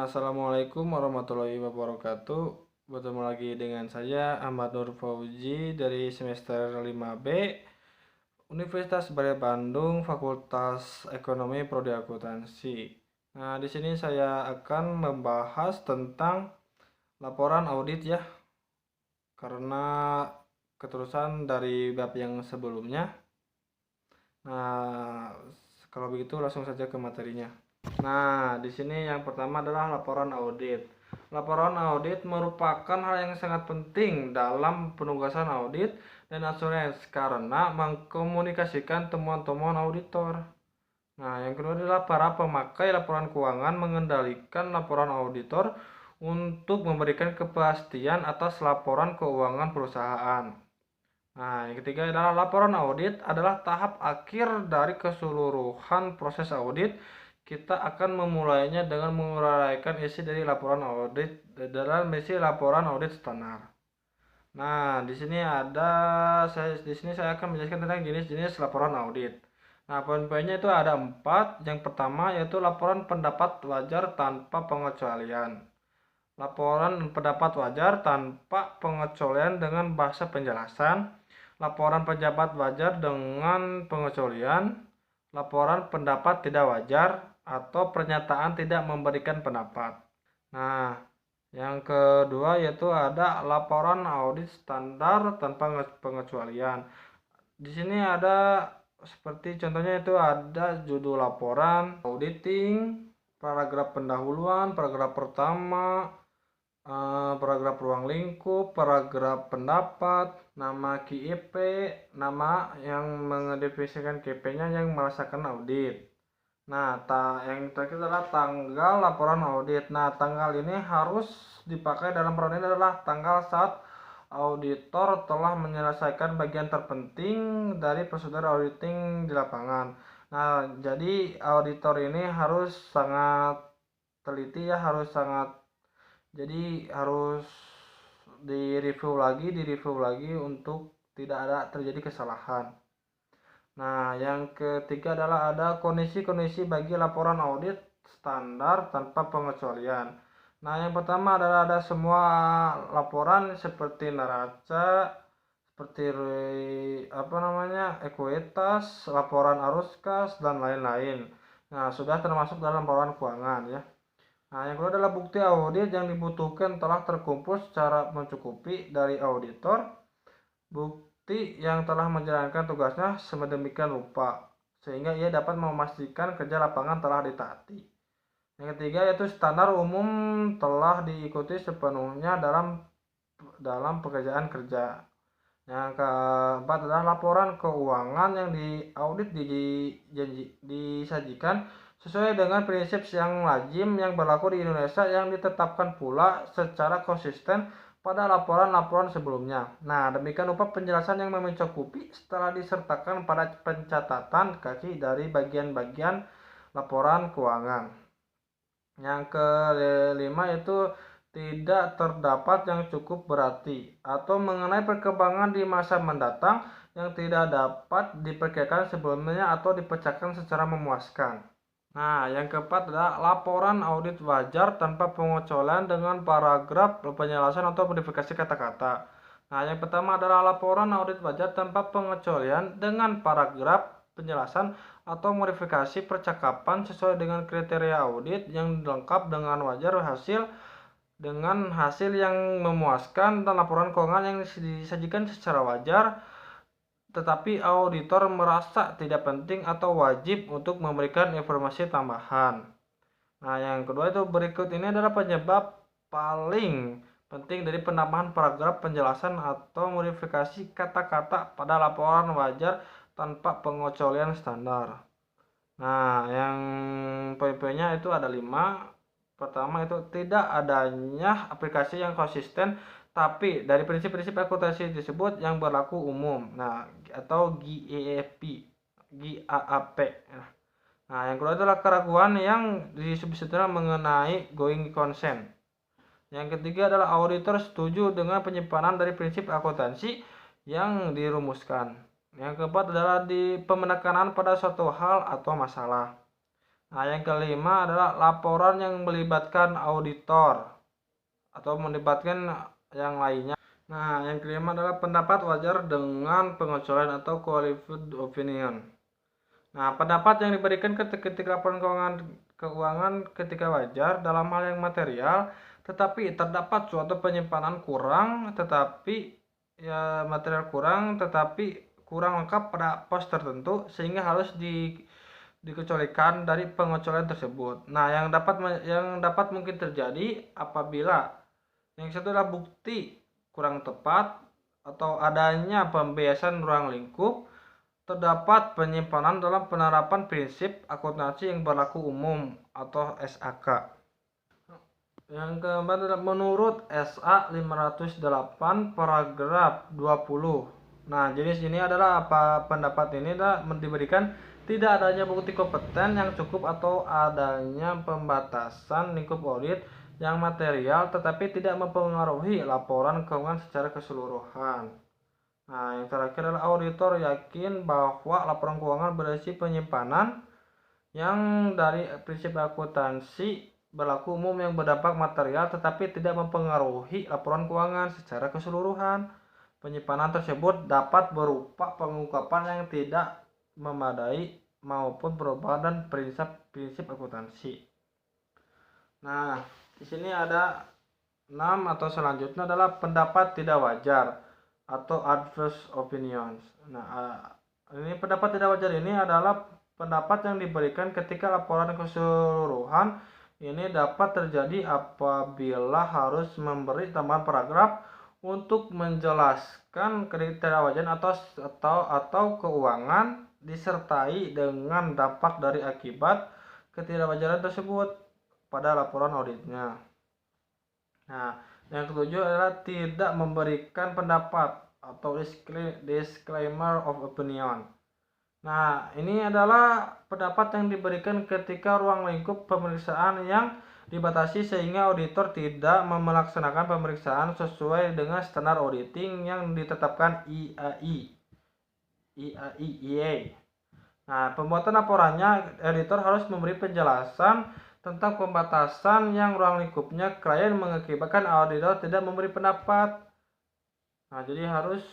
Assalamualaikum warahmatullahi wabarakatuh. Bertemu lagi dengan saya Ahmad Nur Fauzi dari semester 5B Universitas Baya Bandung, Fakultas Ekonomi Prodi Akuntansi. Nah, di sini saya akan membahas tentang laporan audit ya, karena keterusan dari bab yang sebelumnya. Nah, kalau begitu langsung saja ke materinya. Nah, di sini yang pertama adalah laporan audit. Laporan audit merupakan hal yang sangat penting dalam penugasan audit dan assurance karena mengkomunikasikan temuan-temuan auditor. Nah, yang kedua adalah para pemakai laporan keuangan mengendalikan laporan auditor untuk memberikan kepastian atas laporan keuangan perusahaan. Nah, yang ketiga adalah laporan audit adalah tahap akhir dari keseluruhan proses audit. Kita akan memulainya dengan menguraikan isi dari laporan audit dalam isi laporan audit standar. Nah, di sini saya akan menjelaskan tentang jenis-jenis laporan audit. Nah, poin-poinnya itu ada 4. Yang pertama yaitu laporan pendapat wajar tanpa pengecualian. Laporan pendapat wajar tanpa pengecualian dengan bahasa penjelasan. Laporan pejabat wajar dengan pengecualian. Laporan pendapat tidak wajar atau pernyataan tidak memberikan pendapat. Nah, yang kedua yaitu ada laporan audit standar tanpa pengecualian. Di sini ada seperti contohnya itu ada judul laporan, auditing, paragraf pendahuluan, paragraf pertama, paragraf ruang lingkup, paragraf pendapat, nama KIP, nama yang mendefinisikan KIP-nya yang merasakan audit. Nah, yang terakhir adalah tanggal laporan audit. Nah, tanggal ini harus dipakai dalam laporan ini adalah tanggal saat auditor telah menyelesaikan bagian terpenting dari prosedur auditing di lapangan. Nah, jadi auditor ini harus sangat teliti ya, harus direview lagi untuk tidak ada terjadi kesalahan. Nah, yang ketiga adalah ada kondisi-kondisi bagi laporan audit standar tanpa pengecualian. Nah, yang pertama adalah ada semua laporan seperti neraca, seperti ekuitas, laporan arus kas, dan lain-lain. Nah, sudah termasuk dalam laporan keuangan ya. Nah, yang kedua adalah bukti audit yang dibutuhkan telah terkumpul secara mencukupi dari auditor. Bukti yang telah menjalankan tugasnya sedemikian rupa sehingga ia dapat memastikan kerja lapangan telah ditaati. Yang ketiga yaitu standar umum telah diikuti sepenuhnya dalam pekerjaan kerja. Yang keempat adalah laporan keuangan yang diaudit disajikan sesuai dengan prinsip yang lazim yang berlaku di Indonesia yang ditetapkan pula secara konsisten pada laporan-laporan sebelumnya. Nah, demikian rupa penjelasan yang mencukupi setelah disertakan pada pencatatan kaki dari bagian-bagian laporan keuangan. Yang kelima yaitu tidak terdapat yang cukup berarti atau mengenai perkembangan di masa mendatang yang tidak dapat diperkirakan sebelumnya atau dipecahkan secara memuaskan. Nah, yang keempat adalah laporan audit wajar tanpa pengecualian dengan paragraf penjelasan atau modifikasi kata-kata. Nah, yang pertama adalah laporan audit wajar tanpa pengecualian dengan paragraf penjelasan atau modifikasi percakapan sesuai dengan kriteria audit yang lengkap dengan wajar dengan hasil yang memuaskan dan laporan keuangan yang disajikan secara wajar tetapi auditor merasa tidak penting atau wajib untuk memberikan informasi tambahan. Nah, yang kedua itu berikut ini adalah penyebab paling penting dari penambahan paragraf penjelasan atau modifikasi kata-kata pada laporan wajar tanpa pengecualian standar. Nah, yang poin-poinnya itu ada 5. Pertama itu tidak adanya aplikasi yang konsisten tapi dari prinsip-prinsip akuntansi tersebut yang berlaku umum. Nah, atau GAAP. Nah, yang kedua adalah keraguan yang disebutkan mengenai going concern. Yang ketiga adalah auditor setuju dengan penyimpanan dari prinsip akuntansi yang dirumuskan. Yang keempat adalah di pemenekanan pada suatu hal atau masalah. Nah, yang kelima adalah laporan yang melibatkan auditor atau melibatkan yang lainnya. Nah, yang kelima adalah pendapat wajar dengan pengecualian atau qualified opinion. Nah, pendapat yang diberikan ketika laporan keuangan ketika wajar dalam hal yang material, tetapi terdapat suatu penyimpanan kurang, tetapi ya material kurang, tetapi kurang lengkap pada pos tertentu sehingga harus dikecualikan dari pengecualian tersebut. Nah, yang dapat mungkin terjadi apabila yang satu adalah bukti kurang tepat atau adanya pembiasan ruang lingkup, terdapat penyimpanan dalam penerapan prinsip akuntansi yang berlaku umum atau SAK. Yang keempat adalah menurut SA 508 paragraf 20. Nah, jenis ini adalah pendapat ini adalah diberikan tidak adanya bukti kompeten yang cukup atau adanya pembatasan lingkup audit yang material tetapi tidak mempengaruhi laporan keuangan secara keseluruhan. Nah, yang terakhir adalah auditor yakin bahwa laporan keuangan berisi penyimpanan yang dari prinsip akuntansi berlaku umum yang berdampak material tetapi tidak mempengaruhi laporan keuangan secara keseluruhan. Penyimpanan tersebut dapat berupa pengungkapan yang tidak memadai maupun perubahan dan prinsip akuntansi. Nah, di sini ada 6 atau selanjutnya adalah pendapat tidak wajar atau adverse opinions. Nah, ini pendapat tidak wajar ini adalah pendapat yang diberikan ketika laporan keseluruhan ini dapat terjadi apabila harus memberi tambahan paragraf untuk menjelaskan ketidakwajaran atau keuangan disertai dengan dampak dari akibat ketidakwajaran tersebut pada laporan auditnya. Nah, yang ketujuh adalah tidak memberikan pendapat atau disclaimer of opinion. Nah, ini adalah pendapat yang diberikan ketika ruang lingkup pemeriksaan yang dibatasi sehingga auditor tidak melaksanakan pemeriksaan sesuai dengan standar auditing yang ditetapkan IAI. Nah, pembuatan laporannya, editor harus memberi penjelasan tentang pembatasan yang ruang lingkupnya klien mengakibatkan auditor tidak memberi pendapat. Nah, jadi harus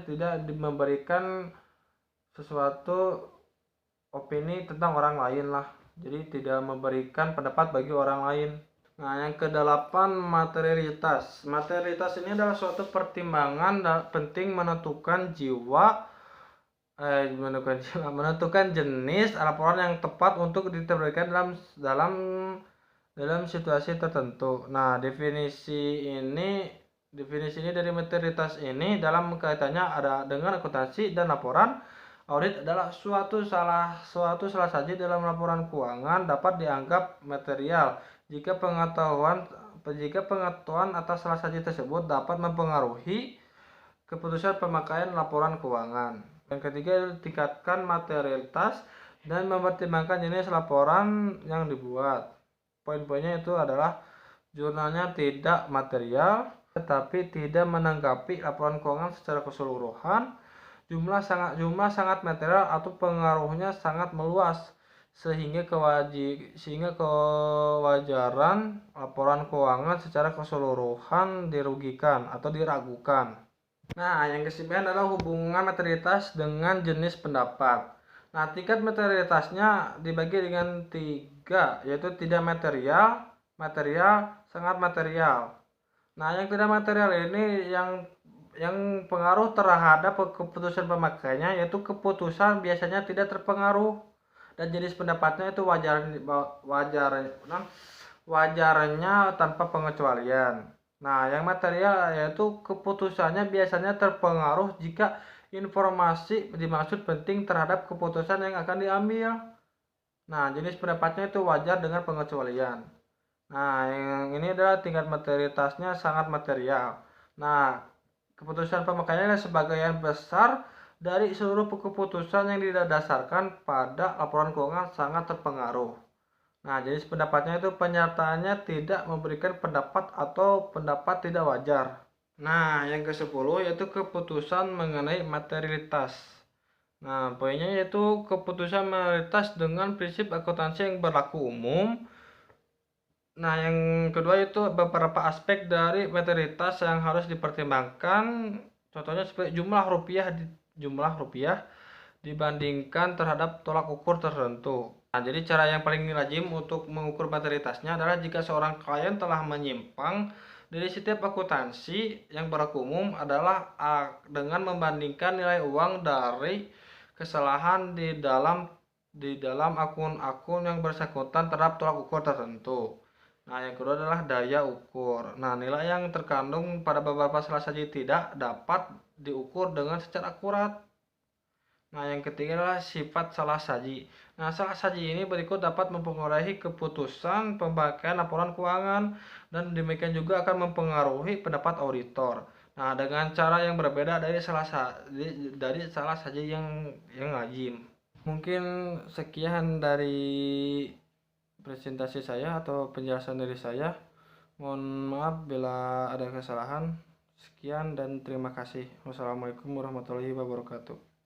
tidak memberikan sesuatu opini tentang orang lain lah. Jadi tidak memberikan pendapat bagi orang lain. Nah, yang kedelapan materialitas. Materialitas ini adalah suatu pertimbangan penting menentukan jenis laporan yang tepat untuk diterbitkan dalam situasi tertentu. Nah, definisi ini dari materialitas ini dalam kaitannya ada dengan akuntansi dan laporan audit adalah suatu salah saja dalam laporan keuangan dapat dianggap material jika pengetahuan atas salah saja tersebut dapat mempengaruhi keputusan pemakaian laporan keuangan. Yang ketiga, tingkatkan materialitas dan mempertimbangkan jenis laporan yang dibuat. Poin-poinnya itu adalah jurnalnya tidak material tetapi tidak menanggapi laporan keuangan secara keseluruhan. Jumlah sangat material atau pengaruhnya sangat meluas sehingga kewajaran laporan keuangan secara keseluruhan dirugikan atau diragukan. Nah, yang kesembilan adalah hubungan materialitas dengan jenis pendapat. Nah, tingkat materialitasnya dibagi dengan 3, yaitu tidak material, material, sangat material. Nah, yang tidak material ini yang pengaruh terhadap keputusan pemakainya, yaitu keputusan biasanya tidak terpengaruh dan jenis pendapatnya itu wajarnya tanpa pengecualian. Nah, yang material yaitu keputusannya biasanya terpengaruh jika informasi dimaksud penting terhadap keputusan yang akan diambil. Nah, jenis pendapatnya itu wajar dengan pengecualian. Nah, yang ini adalah tingkat materialitasnya sangat material. Nah, keputusan pemakaiannya sebagian besar dari seluruh keputusan yang didasarkan pada laporan keuangan sangat terpengaruh. Nah, jenis pendapatnya itu penyertaannya tidak memberikan pendapat atau pendapat tidak wajar. Nah, yang ke-10 yaitu keputusan mengenai materialitas. Nah, poinnya yaitu keputusan mayoritas dengan prinsip akuntansi yang berlaku umum. Nah, yang kedua itu beberapa aspek dari materialitas yang harus dipertimbangkan. Contohnya seperti jumlah rupiah dibandingkan terhadap tolak ukur tertentu. Nah, jadi cara yang paling lazim untuk mengukur materialitasnya adalah jika seorang klien telah menyimpang dari setiap akuntansi yang berlaku umum adalah dengan membandingkan nilai uang dari kesalahan di dalam akun-akun yang bersangkutan terhadap tolak ukur tertentu. Nah, yang kedua adalah daya ukur. Nah, nilai yang terkandung pada beberapa salah saji tidak dapat diukur dengan secara akurat. Nah, yang ketiga adalah sifat salah saji. Nah, salah saji ini berikut dapat mempengaruhi keputusan pemakaian laporan keuangan dan demikian juga akan mempengaruhi pendapat auditor. Nah, dengan cara yang berbeda dari salah saji yang lazim. Mungkin sekian dari presentasi saya atau penjelasan dari saya. Mohon maaf bila ada kesalahan. Sekian dan terima kasih. Wassalamualaikum warahmatullahi wabarakatuh.